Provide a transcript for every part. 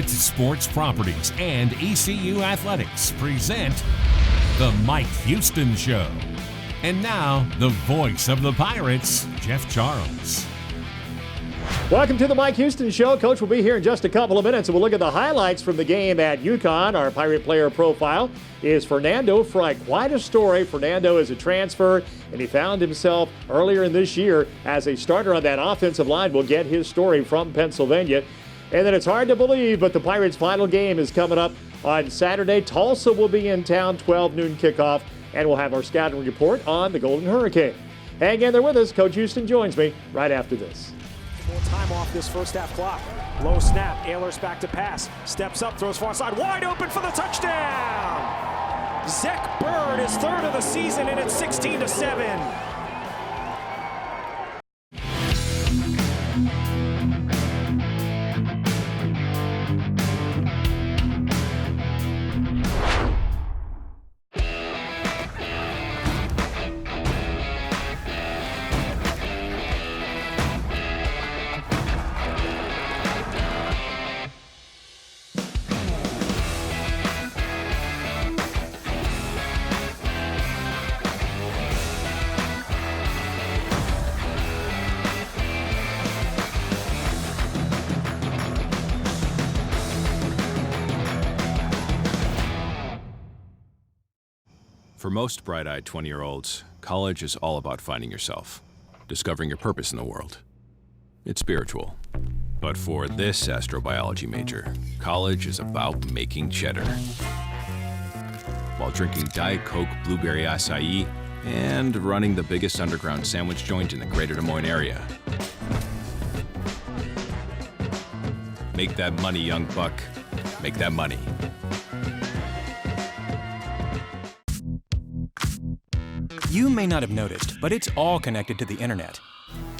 Pirates Sports Properties and ECU Athletics present The Mike Houston Show. And now, the voice of the Pirates, Jeff Charles. Welcome to the Mike Houston Show. Coach will be here in just a couple of minutes, and we'll look at the highlights from the game at UConn. Our Pirate player profile is Fernando Frye. Quite a story. Fernando is a transfer, and he found himself earlier in this year as a starter on that offensive line. We'll get his story from Pennsylvania. And then it's hard to believe, but the Pirates' final game is coming up on Saturday. Tulsa will be in town, 12 noon kickoff, and we'll have our scouting report on the Golden Hurricane. Hang in there with us. Coach Houston joins me right after this. More time off this first half clock. Low snap, Ehlers back to pass. Steps up, throws far side, wide open for the touchdown! Zach Bird is third of the season, and it's 16-7. For most bright-eyed 20-year-olds, college is all about finding yourself, discovering your purpose in the world. It's spiritual. But for this astrobiology major, college is about making cheddar. While drinking Diet Coke Blueberry Acai and running the biggest underground sandwich joint in the greater Des Moines area. Make that money, young buck. Make that money. You may not have noticed, but it's all connected to the internet.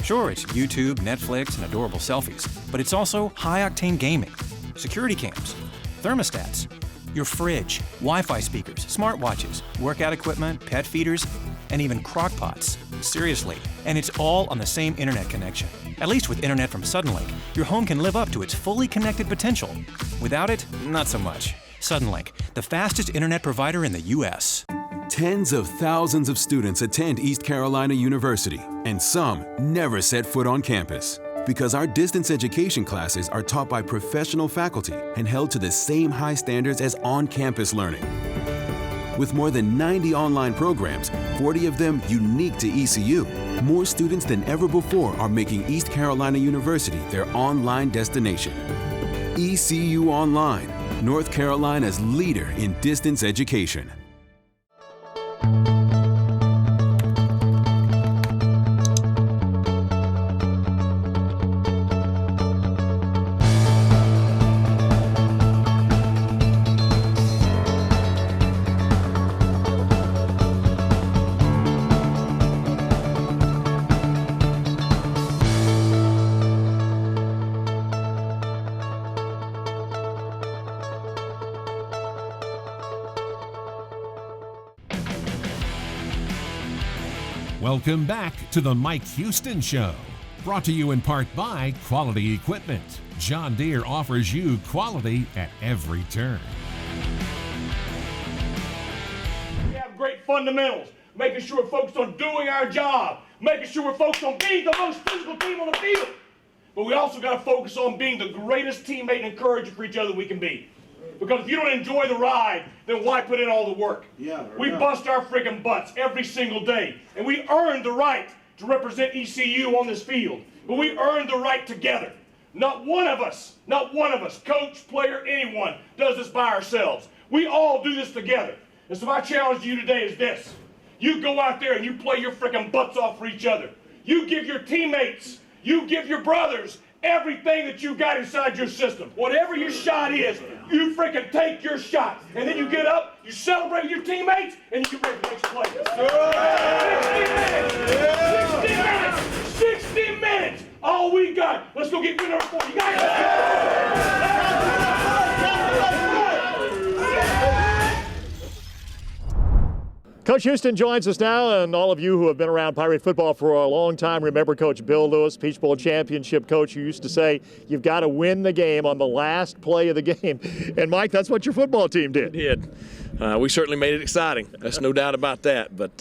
Sure, it's YouTube, Netflix, and adorable selfies, but it's also high-octane gaming, security cams, thermostats, your fridge, Wi-Fi speakers, smartwatches, workout equipment, pet feeders, and even crock-pots. Seriously, and it's all on the same internet connection. At least with internet from Suddenlink, your home can live up to its fully connected potential. Without it, not so much. Suddenlink, the fastest internet provider in the U.S. Tens of thousands of students attend East Carolina University, and some never set foot on campus. Because our distance education classes are taught by professional faculty and held to the same high standards as on-campus learning. With more than 90 online programs, 40 of them unique to ECU, more students than ever before are making East Carolina University their online destination. ECU Online, North Carolina's leader in distance education. Welcome back to the Mike Houston Show. Brought to you in part by Quality Equipment. John Deere offers you quality at every turn. We have great fundamentals, making sure we're focused on doing our job, making sure we're focused on being the most physical team on the field. But we also got to focus on being the greatest teammate and encourager for each other we can be. Because if you don't enjoy the ride, then why put in all the work? We bust our friggin' butts every single day, and we earned the right to represent ECU on this field. But we earned the right together. Not one of us, coach, player, anyone, does this by ourselves. We all do this together. And so my challenge to you today is this. You go out there and you play your frickin' butts off for each other. You give your teammates, you give your brothers, everything that you got inside your system. Whatever your shot is, you freaking take your shot. And then you get up, you celebrate your teammates, and you get ready for the next play. 60 minutes. All we got. Let's go get win number 4. You got it. Coach Houston joins us now, and all of you who have been around Pirate football for a long time remember Coach Bill Lewis, Peach Bowl championship coach, who used to say, you've got to win the game on the last play of the game. And Mike, that's what your football team did. It did. We certainly made it exciting. That's no doubt about that. But,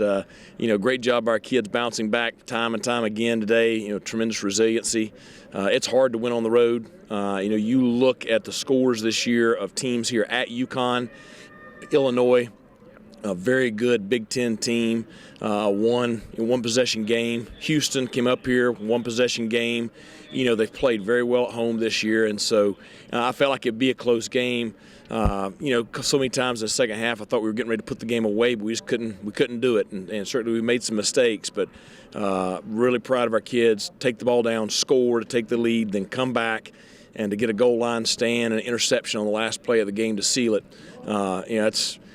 great job by our kids bouncing back time and time again today. Tremendous resiliency. It's hard to win on the road. You look at the scores this year of teams here at UConn, Illinois, a very good Big Ten team, one possession game. Houston came up here, one possession game. They've played very well at home this year, and so I felt like it'd be a close game. So many times in the second half I thought we were getting ready to put the game away, but we just couldn't do it, and certainly we made some mistakes. But really proud of our kids. Take the ball down, score to take the lead, then come back and to get a goal line stand and an interception on the last play of the game to seal it.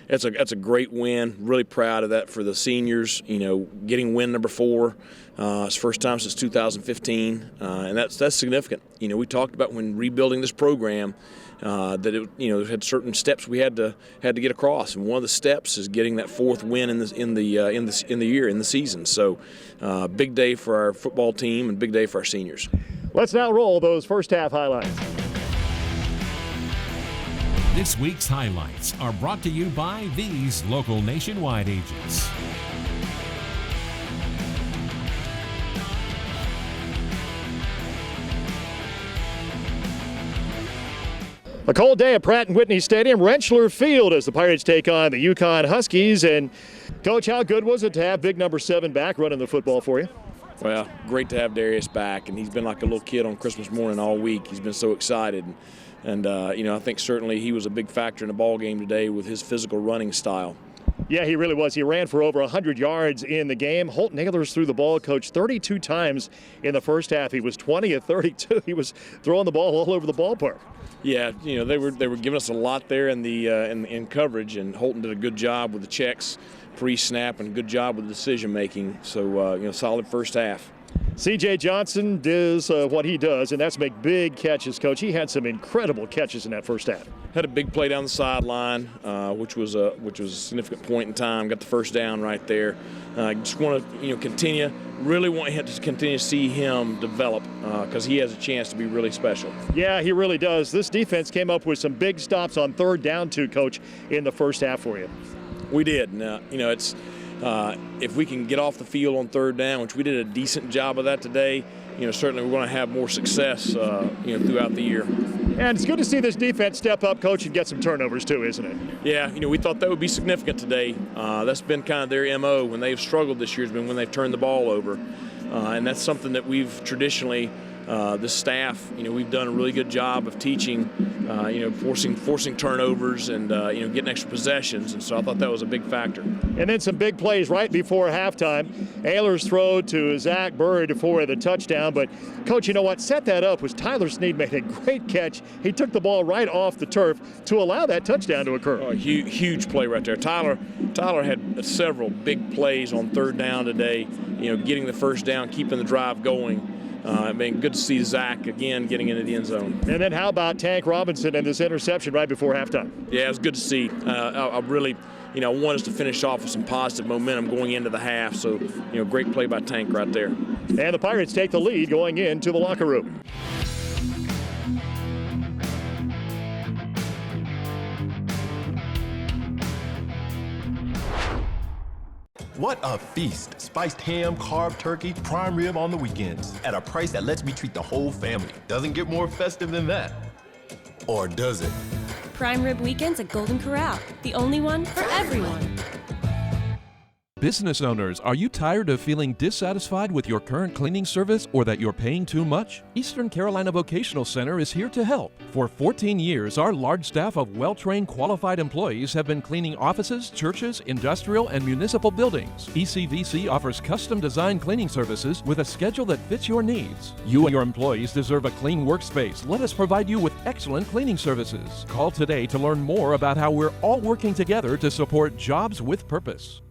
That's a great win. Really proud of that for the seniors. Getting win number 4. It's first time since 2015, and that's significant. We talked about when rebuilding this program that it had certain steps we had to get across, and one of the steps is getting that 4th win in the season. So, big day for our football team and big day for our seniors. Let's now roll those first half highlights. This week's highlights are brought to you by these local Nationwide agents. A cold day at Pratt & Whitney Stadium, Rentschler Field, as the Pirates take on the UConn Huskies. And, Coach, how good was it to have big number 7 back running the football for you? Well, great to have Darius back, and he's been like a little kid on Christmas morning all week. He's been so excited. And I think certainly he was a big factor in the ball game today with his physical running style. Yeah, he really was. He ran for over 100 yards in the game. Holton Ahlers threw the ball, Coach, 32 times in the first half. He was 20 of 32. He was throwing the ball all over the ballpark. Yeah, they were giving us a lot there in coverage, and Holton did a good job with the checks pre-snap and a good job with decision making. So solid first half. C.J. Johnson does what he does, and that's make big catches, Coach. He had some incredible catches in that first half. Had a big play down the sideline, which was a significant point in time. Got the first down right there. Just want to continue. Really want to continue to see him develop because he has a chance to be really special. Yeah, he really does. This defense came up with some big stops on 3rd down too, Coach, in the first half for you. We did. Now, it's. If we can get off the field on 3rd down, which we did a decent job of that today, certainly we're going to have more success, throughout the year. And it's good to see this defense step up, Coach, and get some turnovers too, isn't it? Yeah, we thought that would be significant today. That's been kind of their MO when they've struggled this year, has been when they've turned the ball over. And that's something that we've traditionally, this staff, we've done a really good job of teaching, forcing turnovers and, getting extra possessions. And so I thought that was a big factor. And then some big plays right before halftime. Ahlers' throw to Zach Bird for the touchdown. But, Coach, you know what? Set that up was Tyler Snead made a great catch. He took the ball right off the turf to allow that touchdown to occur. Oh, huge play right there. Tyler had several big plays on 3rd down today, getting the first down, keeping the drive going. Good to see Zach again getting into the end zone. And then how about Tank Robinson and this interception right before halftime? Yeah, it was good to see. I really, want us to finish off with some positive momentum going into the half. So, great play by Tank right there. And the Pirates take the lead going into the locker room. What a feast. Spiced ham, carb turkey, prime rib on the weekends at a price that lets me treat the whole family. Doesn't get more festive than that. Or does it? Prime rib weekends at Golden Corral. The only one for everyone. Business owners, are you tired of feeling dissatisfied with your current cleaning service or that you're paying too much? Eastern Carolina Vocational Center is here to help. For 14 years, our large staff of well-trained, qualified employees have been cleaning offices, churches, industrial, and municipal buildings. ECVC offers custom-designed cleaning services with a schedule that fits your needs. You and your employees deserve a clean workspace. Let us provide you with excellent cleaning services. Call today to learn more about how we're all working together to support jobs with purpose.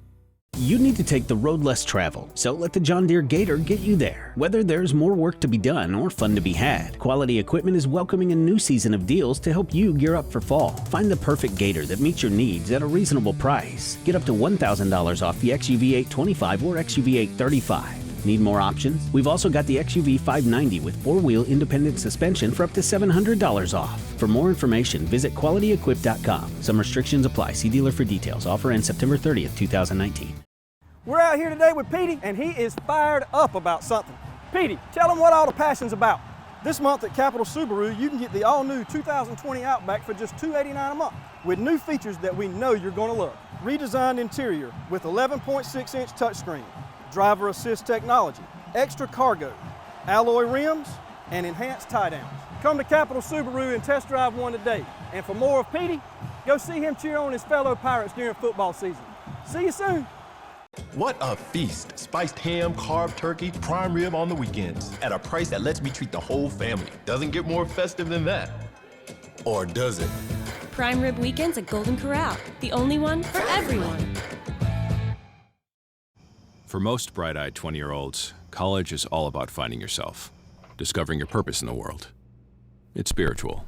You need to take the road less traveled, so let the John Deere Gator get you there. Whether there's more work to be done or fun to be had, Quality Equipment is welcoming a new season of deals to help you gear up for fall. Find the perfect Gator that meets your needs at a reasonable price. Get up to $1,000 off the XUV 825 or XUV 835. Need more options? We've also got the XUV 590 with 4-wheel independent suspension for up to $700 off. For more information, visit QualityEquip.com. Some restrictions apply. See dealer for details. Offer ends September 30th, 2019. We're out here today with Petey, and he is fired up about something. Petey, tell him what all the passion's about. This month at Capital Subaru, you can get the all-new 2020 Outback for just $289 a month with new features that we know you're going to love. Redesigned interior with 11.6-inch touchscreen, driver assist technology, extra cargo, alloy rims, and enhanced tie-downs. Come to Capital Subaru and test drive one today. And for more of Petey, go see him cheer on his fellow Pirates during football season. See you soon. What a feast. Spiced ham, carb turkey, prime rib on the weekends at a price that lets me treat the whole family. Doesn't get more festive than that. Or does it? Prime Rib Weekends at Golden Corral, the only one for everyone. For most bright-eyed 20-year-olds, college is all about finding yourself, discovering your purpose in the world. It's spiritual.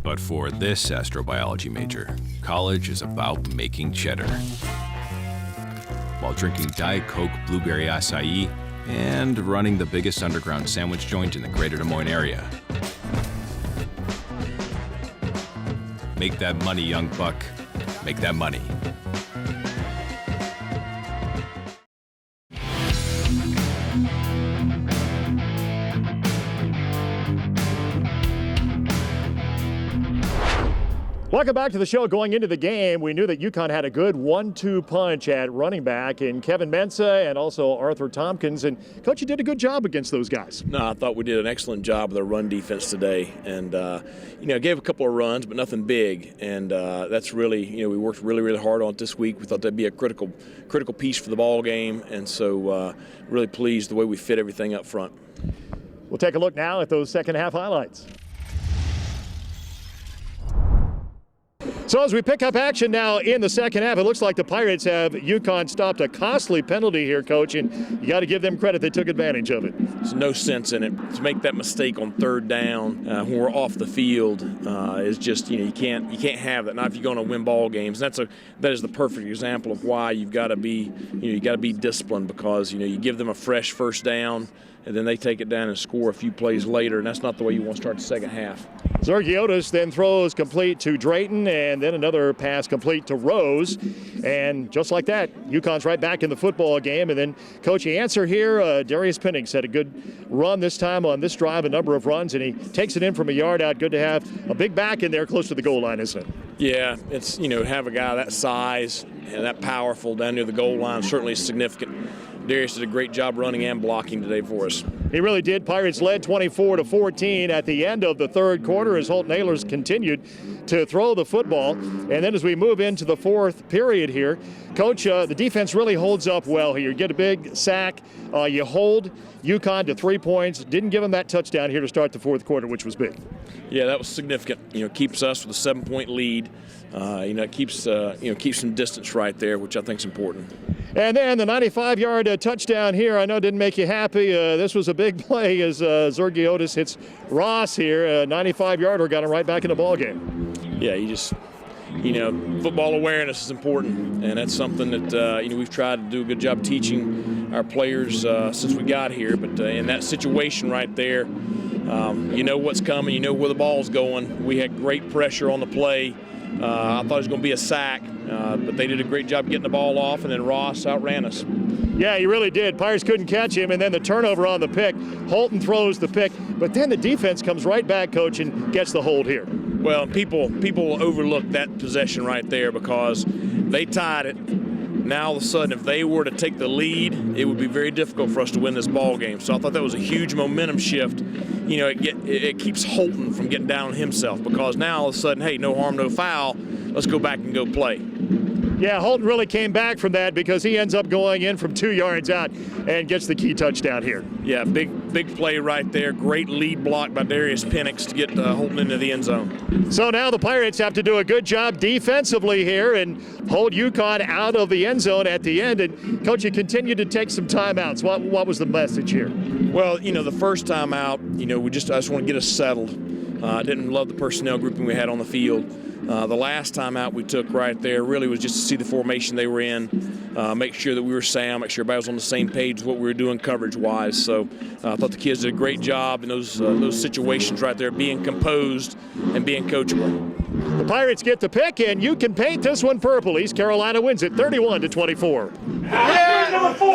But for this astrobiology major, college is about making cheddar. While drinking Diet Coke Blueberry Acai and running the biggest underground sandwich joint in the greater Des Moines area. Make that money, young buck. Make that money. Welcome back to the show. Going into the game, we knew that UConn had a good 1-2 punch at running back in Kevin Mensah and also Arthur Tompkins. And, Coach, you did a good job against those guys. No, I thought we did an excellent job with our run defense today. And, gave a couple of runs, but nothing big. And that's really, we worked really, really hard on it this week. We thought that'd be a critical piece for the ball game. And so really pleased the way we fit everything up front. We'll take a look now at those second half highlights. So as we pick up action now in the second half, it looks like the Pirates have UConn stopped a costly penalty here, Coach, and you got to give them credit. They took advantage of it. There's no sense in it. To make that mistake on third down when we're off the field is just, you can't have that. Not if you're going to win ball games. That is the perfect example of why you've got to be, you got to be disciplined, because you give them a fresh first down, and then they take it down and score a few plays later, and that's not the way you want to start the second half. Zergiotis then throws complete to Drayton, and then another pass complete to Rose. And just like that, UConn's right back in the football game. And then, Coach, the answer here, Darius Penix had a good run this time on this drive, a number of runs, and he takes it in from a yard out. Good to have a big back in there close to the goal line, isn't it? Yeah, it's, have a guy that size and that powerful down near the goal line certainly is significant. Darius did a great job running and blocking today for us. He really did. Pirates led 24-14 at the end of the third quarter as Holton Ahlers continued to throw the football. And then as we move into the fourth period here, Coach, the defense really holds up well here. You get a big sack. You hold UConn to 3 points. Didn't give them that touchdown here to start the fourth quarter, which was big. Yeah, that was significant. Keeps us with a 7-point lead. It keeps some distance right there, which I think is important. And then the 95-yard touchdown here, I know didn't make you happy. This was a big play as Zergiotis hits Ross here. A 95-yarder got him right back in the ballgame. Yeah, football awareness is important, and that's something that we've tried to do a good job teaching our players since we got here. But in that situation right there, you know what's coming, you know where the ball's going. We had great pressure on the play. I thought it was going to be a sack, but they did a great job getting the ball off, and then Ross outran us. Yeah, he really did. Pirates couldn't catch him, and then the turnover on the pick. Holton throws the pick, but then the defense comes right back, Coach, and gets the hold here. Well, people overlook that possession right there because they tied it. Now, all of a sudden, if they were to take the lead, it would be very difficult for us to win this ball game. So I thought that was a huge momentum shift. It keeps Holton from getting down on himself, because now all of a sudden, hey, no harm, no foul. Let's go back and go play. Yeah, Holton really came back from that because he ends up going in from 2 yards out and gets the key touchdown here. Yeah, big play right there. Great lead block by Darius Penix to get Holton into the end zone. So now the Pirates have to do a good job defensively here and hold UConn out of the end zone at the end. And, Coach, you continue to take some timeouts. What was the message here? Well, the first time out, I just want to get us settled. I didn't love the personnel grouping we had on the field. The last time out we took right there really was just to see the formation they were in, make sure that we were sound, make sure everybody was on the same page with what we were doing coverage-wise. So I thought the kids did a great job in those situations right there, being composed and being coachable. The Pirates get the pick, and you can paint this one purple. East Carolina wins it 31-24. Yeah, number 4.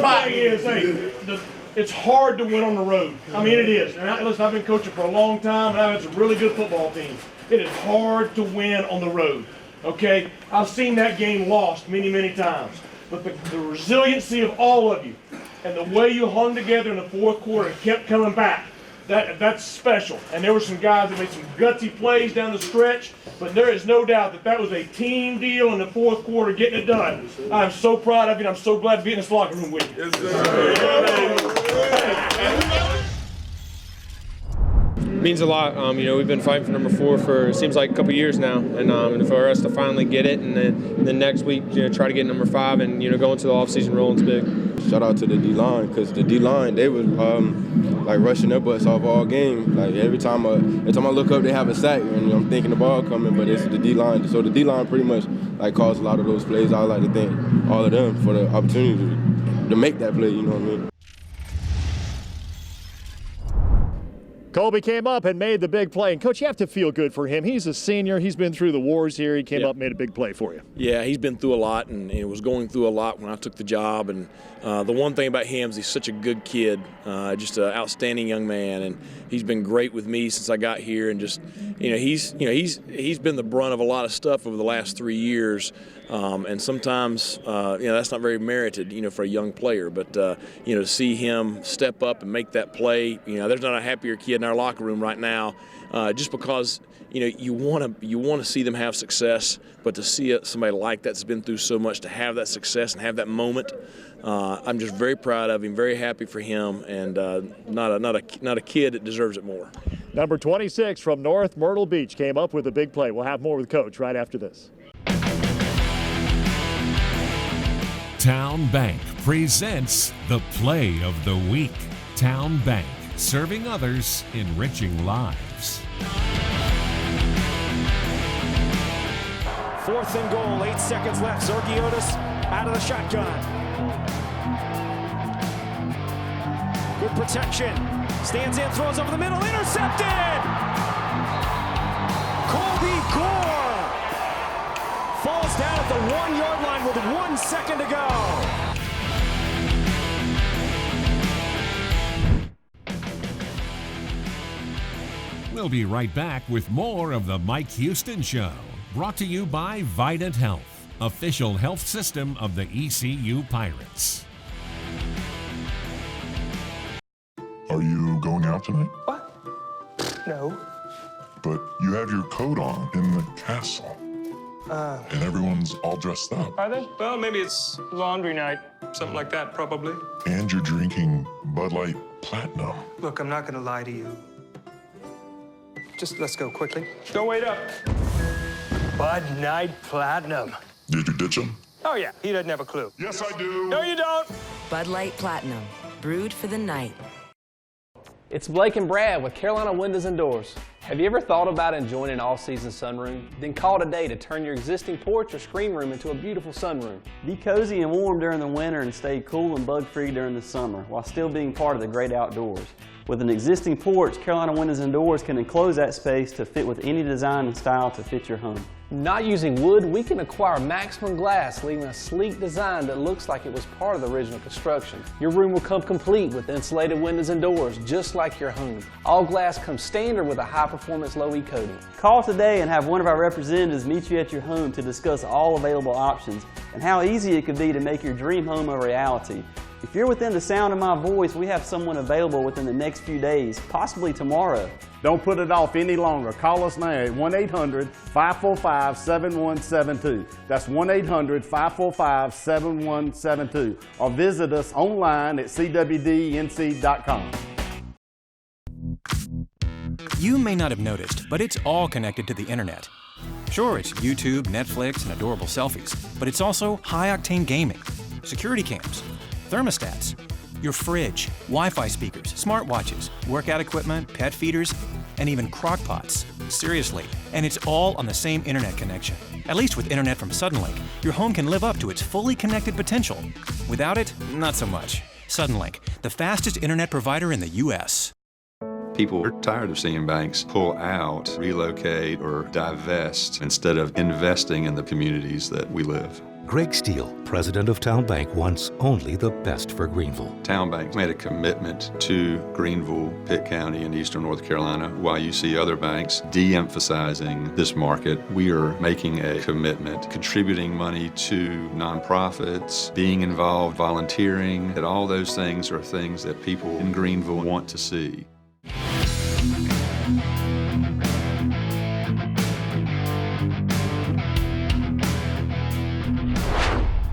One thing is, it's hard to win on the road. I mean, it is. And listen, I've been coaching for a long time, and I've had some really good football teams. It is hard to win on the road, okay? I've seen that game lost many, many times. But the resiliency of all of you and the way you hung together in the fourth quarter and kept coming back, that's special. And there were some guys that made some gutsy plays down the stretch, but there is no doubt that was a team deal in the fourth quarter, getting it done. I'm so proud of you, and I'm so glad to be in this locker room with you. Yes, sir. Means a lot. We've been fighting for number 4 for it seems like a couple years now, and for us to finally get it, and then next week try to get number 5, and go into the offseason rolling's big. Shout out to the D-line, because the D-line, they were rushing their butts off all game. Like every time I look up, they have a sack, and I'm thinking the ball coming, but it's the D-line. So the D-line pretty much caused a lot of those plays. I like to thank all of them for the opportunity to make that play. You know what I mean? Colby came up and made the big play. And, Coach, you have to feel good for him. He's a senior. He's been through the wars here. He came up and made a big play for you. Yeah, he's been through a lot and was going through a lot when I took the job. And the one thing about him is he's such a good kid, just an outstanding young man. And he's been great with me since I got here. And just, he's been the brunt of a lot of stuff over the last 3 years. And sometimes, that's not very merited, for a young player. But, to see him step up and make that play, there's not a happier kid in our locker room right now, just because, you want to see them have success. But to see somebody like that's been through so much, to have that success and have that moment, I'm just very proud of him, very happy for him, and not a kid that deserves it more. Number 26 from North Myrtle Beach came up with a big play. We'll have more with Coach right after this. Town Bank presents the Play of the Week. Town Bank, serving others, enriching lives. 4th and goal, 8 seconds left. Zergiotis out of the shotgun. Good protection. Stands in, throws over the middle, intercepted! Colby Gore falls down at the 1-yard line with 1 second to go. We'll be right back with more of the Mike Houston Show, brought to you by Vidant Health, official health system of the ECU Pirates. Are you going out tonight? What? No. But you have your coat on in the castle. And everyone's all dressed up. Are they? Well, maybe it's laundry night. Something like that, probably. And you're drinking Bud Light Platinum. Look, I'm not gonna lie to you. Just let's go quickly. Don't wait up. Bud Light Platinum. Did you ditch him? Oh, yeah. He doesn't have a clue. Yes, I do. No, you don't. Bud Light Platinum. Brewed for the night. It's Blake and Brad with Carolina Windows and Doors. Have you ever thought about enjoying an all-season sunroom? Then call today to turn your existing porch or screen room into a beautiful sunroom. Be cozy and warm during the winter and stay cool and bug-free during the summer while still being part of the great outdoors. With an existing porch, Carolina Windows and Doors can enclose that space to fit with any design and style to fit your home. Not using wood, we can acquire Maximum Glass, leaving a sleek design that looks like it was part of the original construction. Your room will come complete with insulated windows and doors, just like your home. All glass comes standard with a high-performance low-E coating. Call today and have one of our representatives meet you at your home to discuss all available options and how easy it could be to make your dream home a reality. If you're within the sound of my voice, we have someone available within the next few days, possibly tomorrow. Don't put it off any longer. Call us now at 1-800-545-7172. That's 1-800-545-7172. Or visit us online at cwdnc.com. You may not have noticed, but it's all connected to the internet. Sure, it's YouTube, Netflix, and adorable selfies, but it's also high-octane gaming, security cams, thermostats, your fridge, Wi-Fi speakers, smartwatches, workout equipment, pet feeders, and even crock pots. Seriously, and it's all on the same internet connection. At least with internet from Suddenlink, your home can live up to its fully connected potential. Without it, not so much. Suddenlink, the fastest internet provider in the U.S. People are tired of seeing banks pull out, relocate, or divest instead of investing in the communities that we live. Greg Steele, president of Town Bank, wants only the best for Greenville. Town Bank made a commitment to Greenville, Pitt County, and Eastern North Carolina. While you see other banks de-emphasizing this market, we are making a commitment, contributing money to nonprofits, being involved, volunteering, and all those things are things that people in Greenville want to see.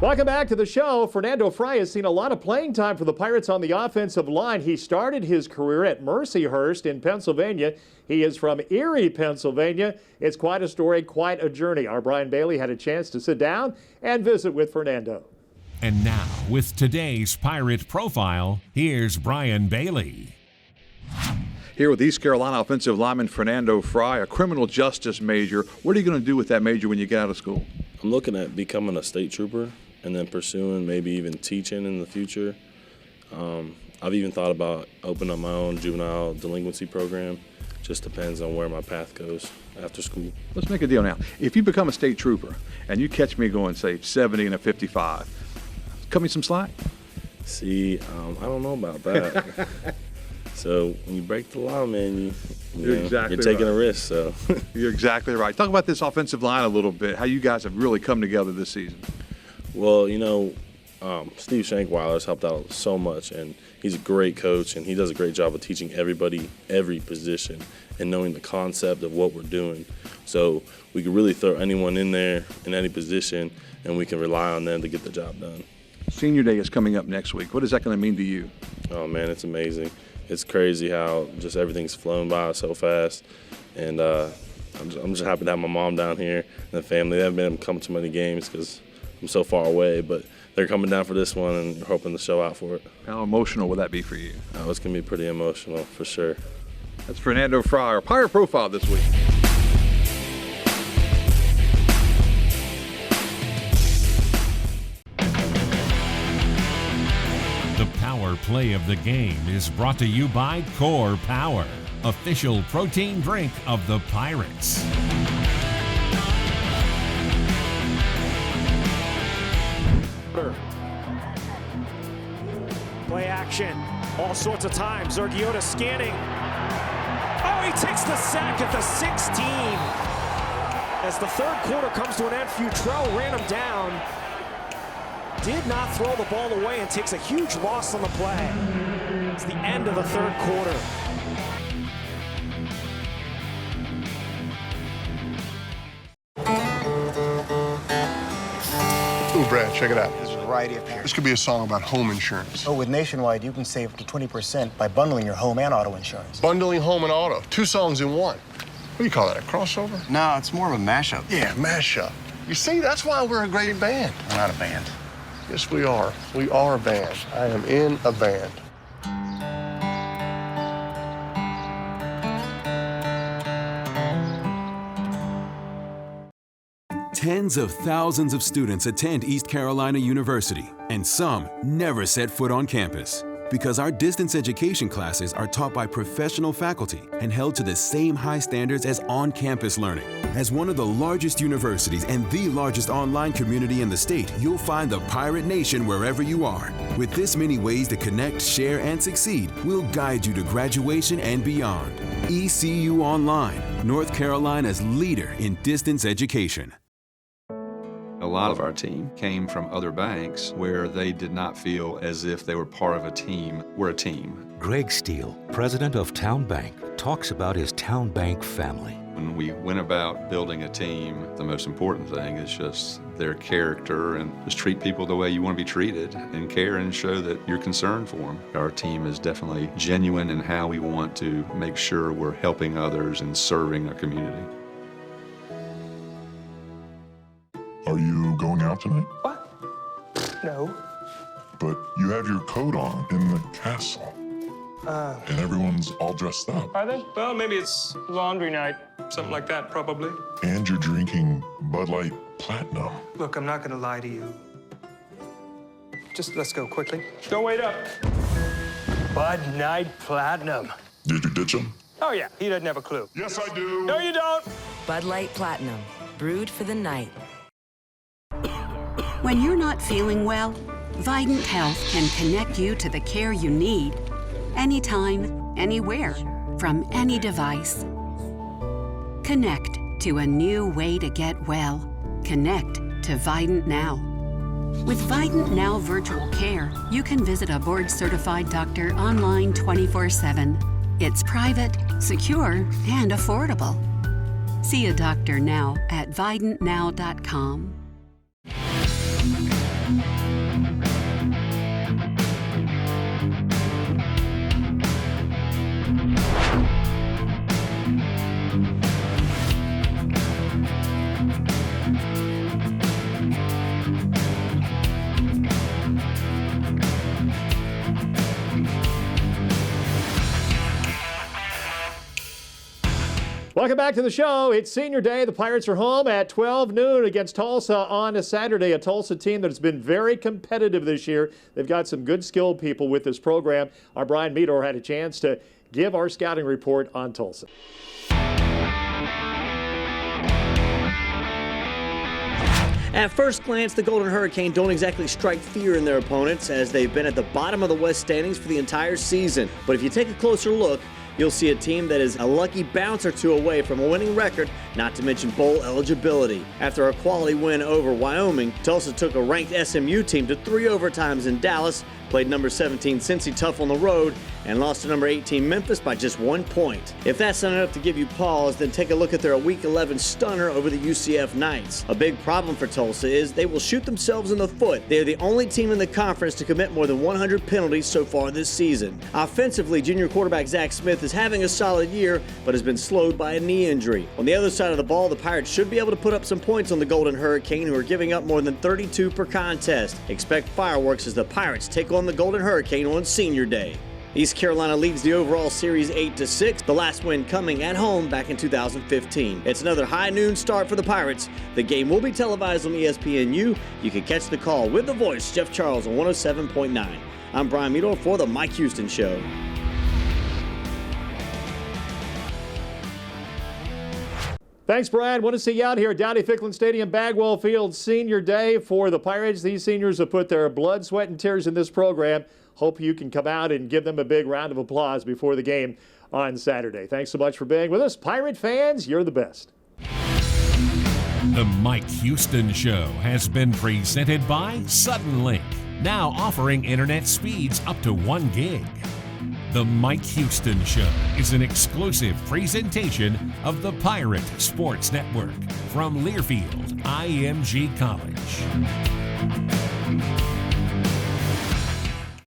Welcome back to the show. Fernando Fry has seen a lot of playing time for the Pirates on the offensive line. He started his career at Mercyhurst in Pennsylvania. He is from Erie, Pennsylvania. It's quite a story, quite a journey. Our Brian Bailey had a chance to sit down and visit with Fernando. And now, with today's Pirate Profile, here's Brian Bailey. Here with East Carolina offensive lineman Fernando Fry, a criminal justice major. What are you going to do with that major when you get out of school? I'm looking at becoming a state trooper and then pursuing maybe even teaching in the future. I've even thought about opening up my own juvenile delinquency program. Just depends on where my path goes after school. Let's make a deal now. If you become a state trooper and you catch me going, say, 70 and a 55, cut me some slack? See, I don't know about that. So when you break the law, man, you're taking a risk. So You're exactly right. Talk about this offensive line a little bit, how you guys have really come together this season. Well, Steve Shankweiler's helped out so much, and he's a great coach, and he does a great job of teaching everybody every position and knowing the concept of what we're doing. So we can really throw anyone in there in any position, and we can rely on them to get the job done. Senior Day is coming up next week. What is that going to mean to you? Oh, man, it's amazing. It's crazy how just everything's flown by so fast, and I'm just happy to have my mom down here and the family. They haven't been able to come to many games because I'm so far away, but they're coming down for this one and hoping to show out for it. How emotional will that be for you? Oh, it's going to be pretty emotional for sure. That's Fernando Fry, our Pirate Profile this week. The power play of the game is brought to you by Core Power, official protein drink of the Pirates. Play action, all sorts of time. Zergiota scanning. Oh, he takes the sack at the 16. As the third quarter comes to an end, Futrell ran him down. Did not throw the ball away and takes a huge loss on the play. It's the end of the third quarter. Ooh, Brad, check it out. There's a variety of pairs. This could be a song about home insurance. Oh, with Nationwide, you can save up to 20% by bundling your home and auto insurance. Bundling home and auto. 2 songs in one. What do you call that, a crossover? No, it's more of a mashup. Yeah, mashup. You see, that's why we're a great band. We're not a band. Yes, we are. We are a band. I am in a band. Tens of thousands of students attend East Carolina University, and some never set foot on campus. Because our distance education classes are taught by professional faculty and held to the same high standards as on-campus learning. As one of the largest universities and the largest online community in the state, you'll find the Pirate Nation wherever you are. With this many ways to connect, share, and succeed, we'll guide you to graduation and beyond. ECU Online, North Carolina's leader in distance education. A lot of our team came from other banks where they did not feel as if they were part of a team. We're a team. Greg Steele, president of Town Bank, talks about his Town Bank family. When we went about building a team, the most important thing is just their character and just treat people the way you want to be treated and care and show that you're concerned for them. Our team is definitely genuine in how we want to make sure we're helping others and serving our community. Are you going out tonight? What? No. But you have your coat on in the castle. And everyone's all dressed up. Are they? Well, maybe it's laundry night. Something like that, probably. And you're drinking Bud Light Platinum. Look, I'm not gonna lie to you. Just let's go quickly. Don't wait up. Bud Light Platinum. Did you ditch him? Oh, yeah, he doesn't have a clue. Yes, I do. No, you don't. Bud Light Platinum, brewed for the night. When you're not feeling well, Vidant Health can connect you to the care you need anytime, anywhere, from any device. Connect to a new way to get well. Connect to Vidant Now. With Vidant Now Virtual Care, you can visit a board-certified doctor online 24/7. It's private, secure, and affordable. See a doctor now at vidantnow.com. Welcome back to the show. It's senior day. The Pirates are home at 12 noon against Tulsa on a Saturday, a Tulsa team that's been very competitive this year. They've got some good skilled people with this program. Our Brian Meador had a chance to give our scouting report on Tulsa. At first glance, the Golden Hurricane don't exactly strike fear in their opponents, as they've been at the bottom of the West standings for the entire season. But if you take a closer look, you'll see a team that is a lucky bounce or two away from a winning record, not to mention bowl eligibility. After a quality win over Wyoming, Tulsa took a ranked SMU team to 3 overtimes in Dallas, played number 17 Cincy tough on the road, and lost to number 18 Memphis by just 1 point. If that's not enough to give you pause, then take a look at their Week 11 stunner over the UCF Knights. A big problem for Tulsa is they will shoot themselves in the foot. They are the only team in the conference to commit more than 100 penalties so far this season. Offensively, junior quarterback Zach Smith is having a solid year, but has been slowed by a knee injury. On the other side of the ball, the Pirates should be able to put up some points on the Golden Hurricane, who are giving up more than 32 per contest. Expect fireworks as the Pirates take on the Golden Hurricane on Senior Day. East Carolina leads the overall series 8-6, the last win coming at home back in 2015. It's another high noon start for the Pirates. The game will be televised on ESPNU. You can catch the call with the voice, Jeff Charles, on 107.9. I'm Brian Meador for The Mike Houston Show. Thanks, Brian. Want to see you out here at Dowdy-Ficklin Stadium, Bagwell Field, Senior Day for the Pirates. These seniors have put their blood, sweat, and tears in this program. Hope you can come out and give them a big round of applause before the game on Saturday. Thanks so much for being with us. Pirate fans, you're the best. The Mike Houston Show has been presented by Suddenlink, now offering internet speeds up to 1 gig. The Mike Houston Show is an exclusive presentation of the Pirate Sports Network from Learfield IMG College.